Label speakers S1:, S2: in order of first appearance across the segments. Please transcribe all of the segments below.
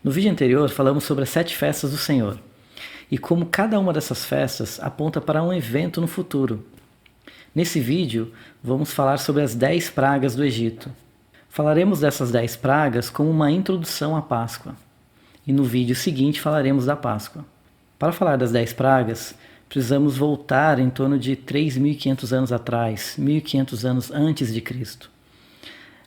S1: No vídeo anterior falamos sobre as 7 festas do Senhor e como cada uma dessas festas aponta para um evento no futuro. Nesse vídeo vamos falar sobre as 10 pragas do Egito. Falaremos dessas 10 pragas como uma introdução à Páscoa e no vídeo seguinte falaremos da Páscoa. Para falar das 10 pragas, precisamos voltar em torno de 3.500 anos atrás, 1.500 anos antes de Cristo.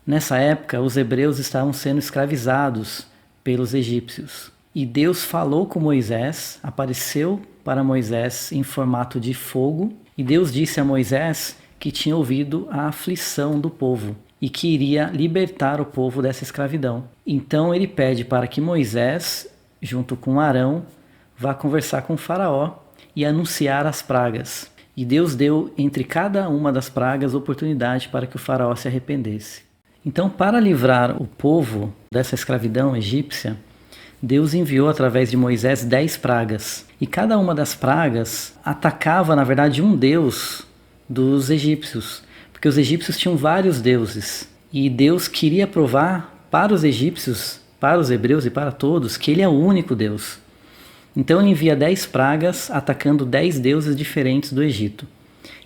S1: Nessa época, os hebreus estavam sendo escravizados pelos egípcios. E Deus falou com Moisés, apareceu para Moisés em formato de fogo, e Deus disse a Moisés que tinha ouvido a aflição do povo e que iria libertar o povo dessa escravidão. Então ele pede para que Moisés, junto com Arão, vá conversar com o faraó e anunciar as pragas. E Deus deu entre cada uma das pragas oportunidade para que o faraó se arrependesse. Então, para livrar o povo dessa escravidão egípcia, Deus enviou através de Moisés 10 pragas. E cada uma das pragas atacava, na verdade, um deus dos egípcios. Porque os egípcios tinham vários deuses. E Deus queria provar para os egípcios, para os hebreus e para todos, que ele é o único Deus. Então ele envia 10 pragas atacando 10 deuses diferentes do Egito.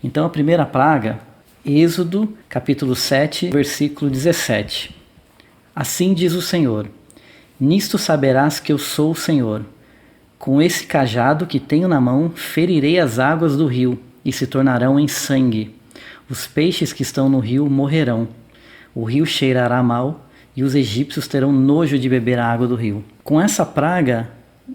S1: Então a primeira praga, Êxodo, capítulo 7, versículo 17. Assim diz o Senhor: nisto saberás que eu sou o Senhor. Com esse cajado que tenho na mão, ferirei as águas do rio, e se tornarão em sangue. Os peixes que estão no rio morrerão. O rio cheirará mal, e os egípcios terão nojo de beber a água do rio. Com essa praga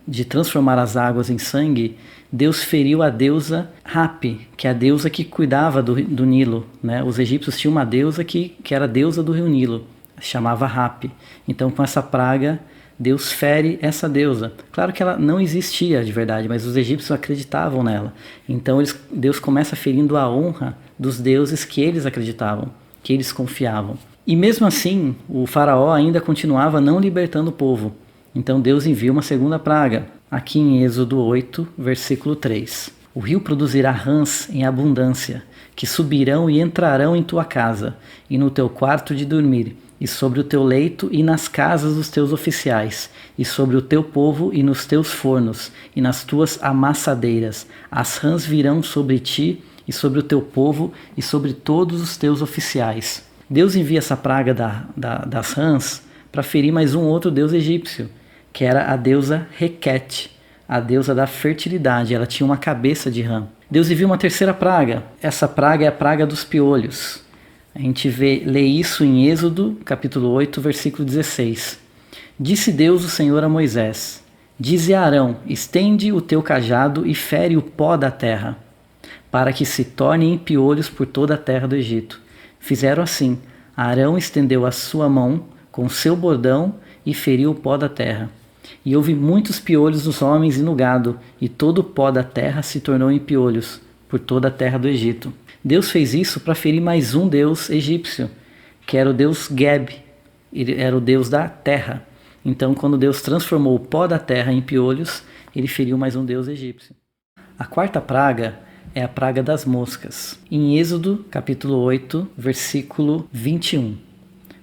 S1: de transformar as águas em sangue, Deus feriu a deusa Hapi, que é a deusa que cuidava do Nilo, né? Os egípcios tinham uma deusa que era a deusa do rio Nilo, chamava Hapi. Então com essa praga, Deus fere essa deusa. Claro que ela não existia de verdade, mas os egípcios acreditavam nela. Então Deus começa ferindo a honra dos deuses que eles acreditavam, que eles confiavam. E mesmo assim, o faraó ainda continuava não libertando o povo. Então Deus envia uma segunda praga, aqui em Êxodo 8, versículo 3. O rio produzirá rãs em abundância, que subirão e entrarão em tua casa, e no teu quarto de dormir, e sobre o teu leito e nas casas dos teus oficiais, e sobre o teu povo e nos teus fornos, e nas tuas amassadeiras. As rãs virão sobre ti, e sobre o teu povo, e sobre todos os teus oficiais. Deus envia essa praga das rãs para ferir mais um outro deus egípcio, que era a deusa Requete, a deusa da fertilidade. Ela tinha uma cabeça de rã. Deus enviou uma terceira praga. Essa praga é a praga dos piolhos. A gente lê isso em Êxodo, capítulo 8, versículo 16. Disse Deus o Senhor a Moisés: dize a Arão, estende o teu cajado e fere o pó da terra, para que se torne em piolhos por toda a terra do Egito. Fizeram assim. Arão estendeu a sua mão com seu bordão e feriu o pó da terra. E houve muitos piolhos nos homens e no gado, e todo o pó da terra se tornou em piolhos por toda a terra do Egito. Deus fez isso para ferir mais um deus egípcio, que era o deus Geb, ele era o deus da terra. Então, quando Deus transformou o pó da terra em piolhos, ele feriu mais um deus egípcio. A quarta praga é a praga das moscas, em Êxodo, capítulo 8, versículo 21.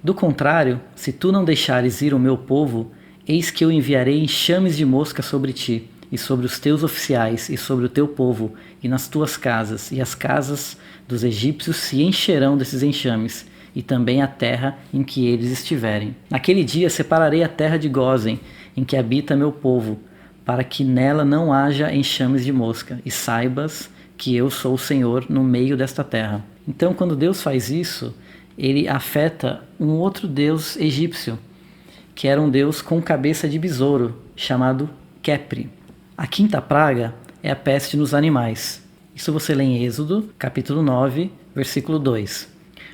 S1: Do contrário, se tu não deixares ir o meu povo, eis que eu enviarei enxames de mosca sobre ti, e sobre os teus oficiais, e sobre o teu povo, e nas tuas casas, e as casas dos egípcios se encherão desses enxames, e também a terra em que eles estiverem. Naquele dia separarei a terra de Gósen, em que habita meu povo, para que nela não haja enxames de mosca, e saibas que eu sou o Senhor no meio desta terra. Então, quando Deus faz isso, ele afeta um outro deus egípcio, que era um deus com cabeça de besouro, chamado Kepri. A quinta praga é a peste nos animais. Isso você lê em Êxodo, capítulo 9, versículo 2.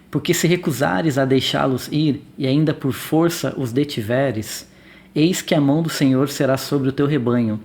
S1: Porque se recusares a deixá-los ir, e ainda por força os detiveres, eis que a mão do Senhor será sobre o teu rebanho,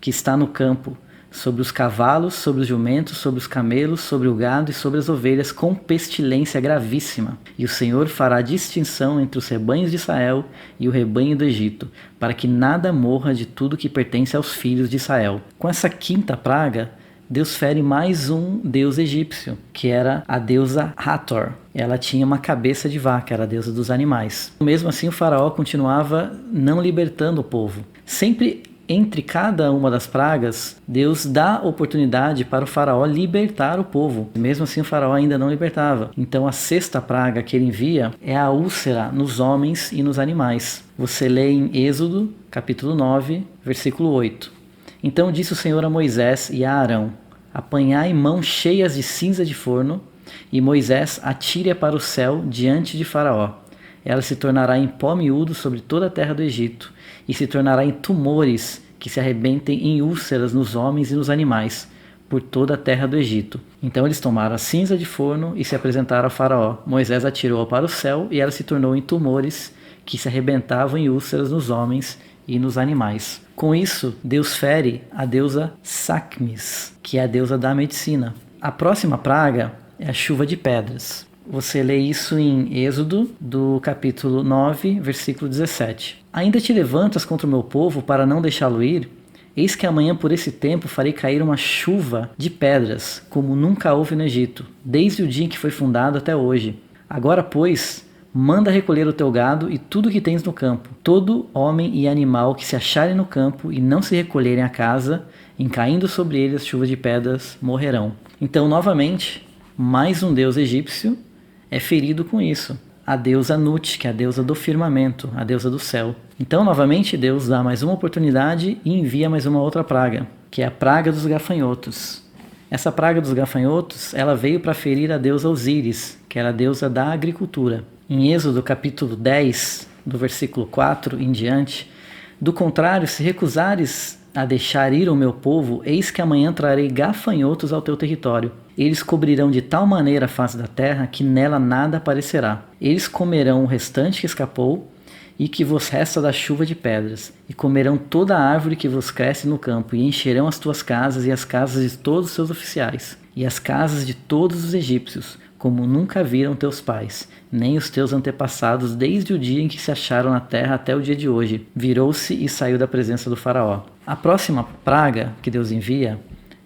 S1: que está no campo, sobre os cavalos, sobre os jumentos, sobre os camelos, sobre o gado e sobre as ovelhas, com pestilência gravíssima. E o Senhor fará distinção entre os rebanhos de Israel e o rebanho do Egito, para que nada morra de tudo que pertence aos filhos de Israel. Com essa quinta praga, Deus fere mais um deus egípcio, que era a deusa Hathor. Ela tinha uma cabeça de vaca, era a deusa dos animais. Mesmo assim, o faraó continuava não libertando o povo. Sempre entre cada uma das pragas, Deus dá oportunidade para o faraó libertar o povo. Mesmo assim, o faraó ainda não libertava. Então, a sexta praga que ele envia é a úlcera nos homens e nos animais. Você lê em Êxodo, capítulo 9, versículo 8. Então disse o Senhor a Moisés e a Arão: apanhai mãos cheias de cinza de forno, e Moisés atire-a para o céu diante de Faraó. Ela se tornará em pó miúdo sobre toda a terra do Egito, e se tornará em tumores que se arrebentem em úlceras nos homens e nos animais, por toda a terra do Egito. Então eles tomaram a cinza de forno e se apresentaram ao Faraó. Moisés atirou-a para o céu, e ela se tornou em tumores que se arrebentavam em úlceras nos homens e nos animais. Com isso, Deus fere a deusa Sakmis, que é a deusa da medicina. A próxima praga é a chuva de pedras. Você lê isso em Êxodo, do capítulo 9, versículo 17. Ainda te levantas contra o meu povo para não deixá-lo ir? Eis que amanhã por esse tempo farei cair uma chuva de pedras, como nunca houve no Egito, desde o dia em que foi fundado até hoje. Agora, pois, manda recolher o teu gado e tudo que tens no campo. Todo homem e animal que se acharem no campo e não se recolherem à casa, em caindo sobre eles chuvas de pedras, morrerão. Então, novamente, mais um deus egípcio é ferido com isso. A deusa Nut, que é a deusa do firmamento, a deusa do céu. Então, novamente, Deus dá mais uma oportunidade e envia mais uma outra praga, que é a praga dos gafanhotos. Essa praga dos gafanhotos, ela veio para ferir a deusa Osíris, que era a deusa da agricultura. Em Êxodo capítulo 10, do versículo 4 em diante: do contrário, se recusares a deixar ir o meu povo, eis que amanhã trarei gafanhotos ao teu território. Eles cobrirão de tal maneira a face da terra que nela nada aparecerá. Eles comerão o restante que escapou e que vos resta da chuva de pedras, e comerão toda a árvore que vos cresce no campo, e encherão as tuas casas e as casas de todos os seus oficiais, e as casas de todos os egípcios, como nunca viram teus pais, nem os teus antepassados, desde o dia em que se acharam na terra até o dia de hoje. Virou-se e saiu da presença do faraó. A próxima praga que Deus envia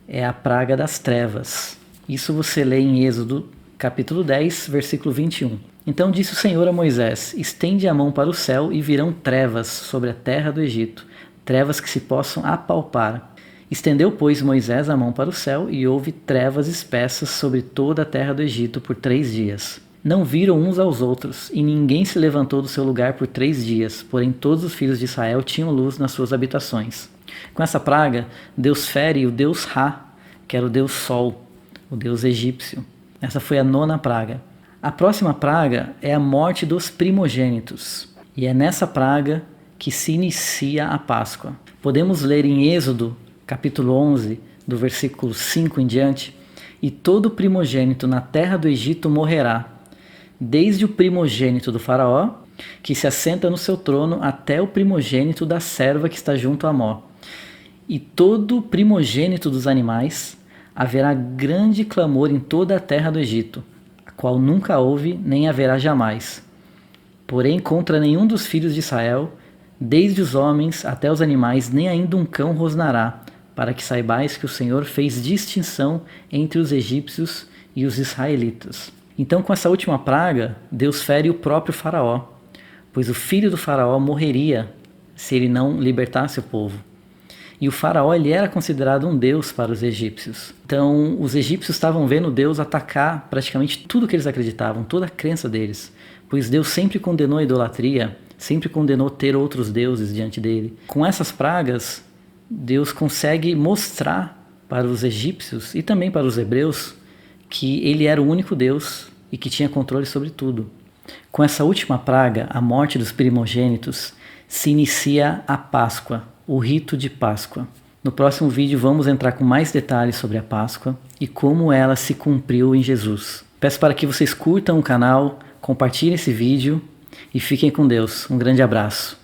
S1: é a praga das trevas. Isso você lê em Êxodo, capítulo 10, versículo 21. Então disse o Senhor a Moisés: estende a mão para o céu e virão trevas sobre a terra do Egito, trevas que se possam apalpar. Estendeu, pois, Moisés a mão para o céu, e houve trevas espessas sobre toda a terra do Egito por 3 dias. Não viram uns aos outros, e ninguém se levantou do seu lugar por 3 dias, porém todos os filhos de Israel tinham luz nas suas habitações. Com essa praga, Deus fere o deus Ra, que era o deus Sol, o deus egípcio. Essa foi a 9ª praga. A próxima praga é a morte dos primogênitos, e é nessa praga que se inicia a Páscoa. Podemos ler em Êxodo, capítulo 11, do versículo 5 em diante: e todo primogênito na terra do Egito morrerá, desde o primogênito do faraó, que se assenta no seu trono, até o primogênito da serva que está junto a Mó. E todo primogênito dos animais, haverá grande clamor em toda a terra do Egito, a qual nunca houve nem haverá jamais. Porém, contra nenhum dos filhos de Israel, desde os homens até os animais, nem ainda um cão rosnará, para que saibais que o Senhor fez distinção entre os egípcios e os israelitas. Então, com essa última praga, Deus fere o próprio faraó, pois o filho do faraó morreria se ele não libertasse o povo. E o faraó, ele era considerado um deus para os egípcios. Então, os egípcios estavam vendo Deus atacar praticamente tudo que eles acreditavam, toda a crença deles, pois Deus sempre condenou a idolatria, sempre condenou ter outros deuses diante dele. Com essas pragas, Deus consegue mostrar para os egípcios e também para os hebreus que ele era o único Deus e que tinha controle sobre tudo. Com essa última praga, a morte dos primogênitos, se inicia a Páscoa, o rito de Páscoa. No próximo vídeo vamos entrar com mais detalhes sobre a Páscoa e como ela se cumpriu em Jesus. Peço para que vocês curtam o canal, compartilhem esse vídeo e fiquem com Deus. Um grande abraço.